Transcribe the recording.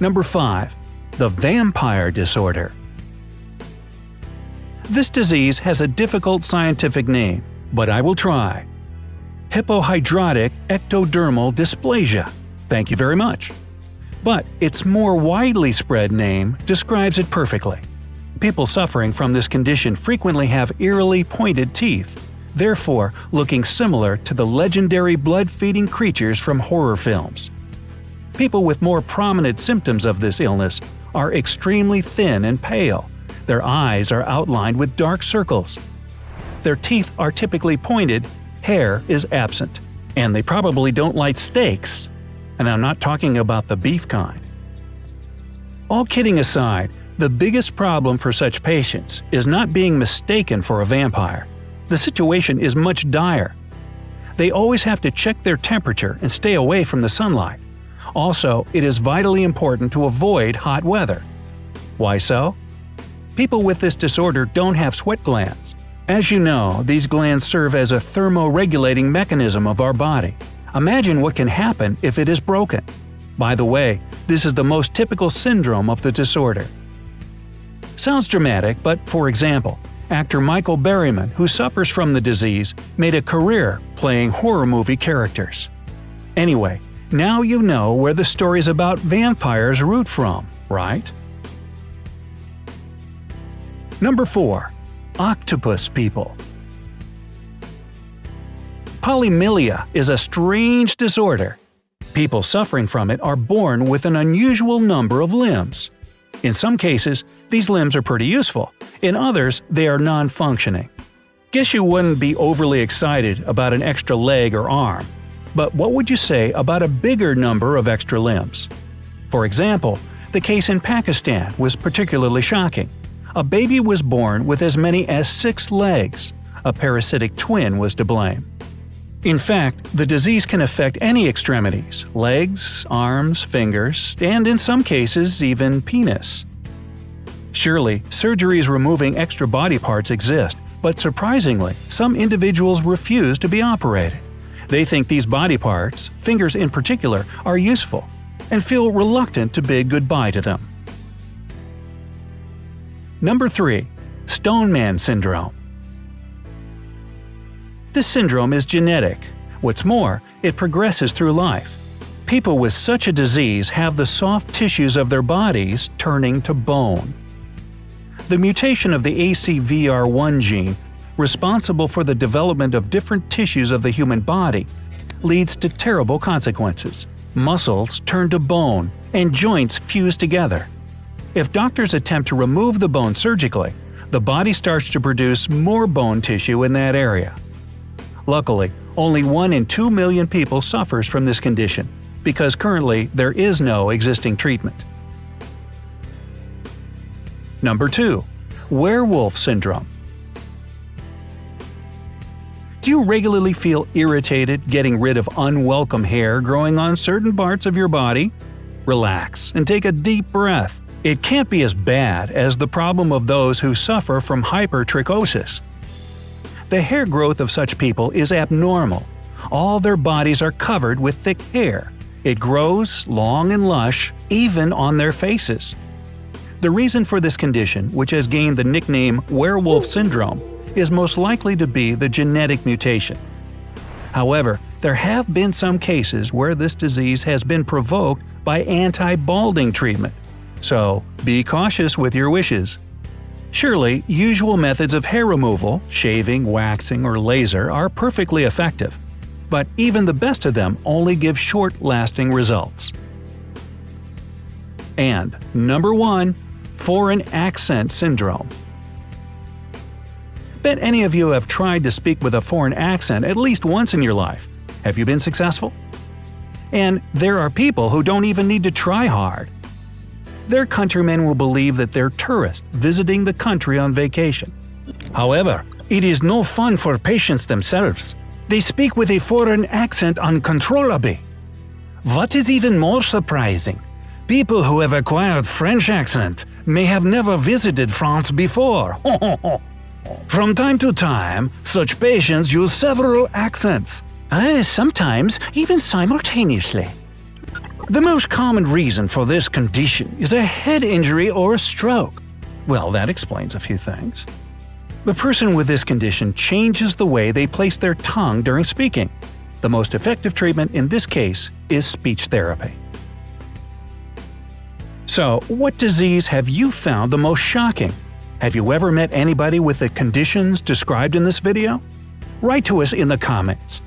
Number 5. The vampire disorder. This disease has a difficult scientific name, but I will try. Hypohidrotic ectodermal dysplasia. Thank you very much. But its more widely spread name describes it perfectly. People suffering from this condition frequently have eerily pointed teeth, therefore looking similar to the legendary blood-feeding creatures from horror films. People with more prominent symptoms of this illness are extremely thin and pale. Their eyes are outlined with dark circles. Their teeth are typically pointed, hair is absent, and they probably don't like steaks. And I'm not talking about the beef kind. All kidding aside, the biggest problem for such patients is not being mistaken for a vampire. The situation is much dire. They always have to check their temperature and stay away from the sunlight. Also, it is vitally important to avoid hot weather. Why so? People with this disorder don't have sweat glands. As you know, these glands serve as a thermoregulating mechanism of our body. Imagine what can happen if it is broken. By the way, this is the most typical syndrome of the disorder. Sounds dramatic, but for example, actor Michael Berryman, who suffers from the disease, made a career playing horror movie characters. Anyway, now you know where the stories about vampires root from, right? Number 4. Octopus people. Polymylia is a strange disorder. People suffering from it are born with an unusual number of limbs. In some cases, these limbs are pretty useful. In others, they are non-functioning. Guess you wouldn't be overly excited about an extra leg or arm. But what would you say about a bigger number of extra limbs? For example, the case in Pakistan was particularly shocking. A baby was born with as many as 6 legs. A parasitic twin was to blame. In fact, the disease can affect any extremities – legs, arms, fingers, and in some cases even penis. Surely, surgeries removing extra body parts exist, but surprisingly, some individuals refuse to be operated. They think these body parts, fingers in particular, are useful, and feel reluctant to bid goodbye to them. Number 3. Stoneman syndrome. This syndrome is genetic. What's more, it progresses through life. People with such a disease have the soft tissues of their bodies turning to bone. The mutation of the ACVR1 gene, responsible for the development of different tissues of the human body, leads to terrible consequences. Muscles turn to bone, and joints fuse together. If doctors attempt to remove the bone surgically, the body starts to produce more bone tissue in that area. Luckily, only 1 in 2 million people suffers from this condition, because currently there is no existing treatment. Number 2. Werewolf syndrome. Do you regularly feel irritated getting rid of unwelcome hair growing on certain parts of your body? Relax and take a deep breath. It can't be as bad as the problem of those who suffer from hypertrichosis. The hair growth of such people is abnormal. All their bodies are covered with thick hair. It grows long and lush, even on their faces. The reason for this condition, which has gained the nickname werewolf syndrome, is most likely to be the genetic mutation. However, there have been some cases where this disease has been provoked by anti-balding treatment. So, be cautious with your wishes. Surely, usual methods of hair removal, shaving, waxing, or laser are perfectly effective. But even the best of them only give short-lasting results. And number 1. Foreign accent syndrome. Bet any of you have tried to speak with a foreign accent at least once in your life. Have you been successful? And there are people who don't even need to try hard. Their countrymen will believe that they're tourists visiting the country on vacation. However, it is no fun for patients themselves. They speak with a foreign accent uncontrollably. What is even more surprising, people who have acquired French accent may have never visited France before. From time to time, such patients use several accents. Sometimes even simultaneously. The most common reason for this condition is a head injury or a stroke. Well, that explains a few things. The person with this condition changes the way they place their tongue during speaking. The most effective treatment in this case is speech therapy. So, what disease have you found the most shocking? Have you ever met anybody with the conditions described in this video? Write to us in the comments.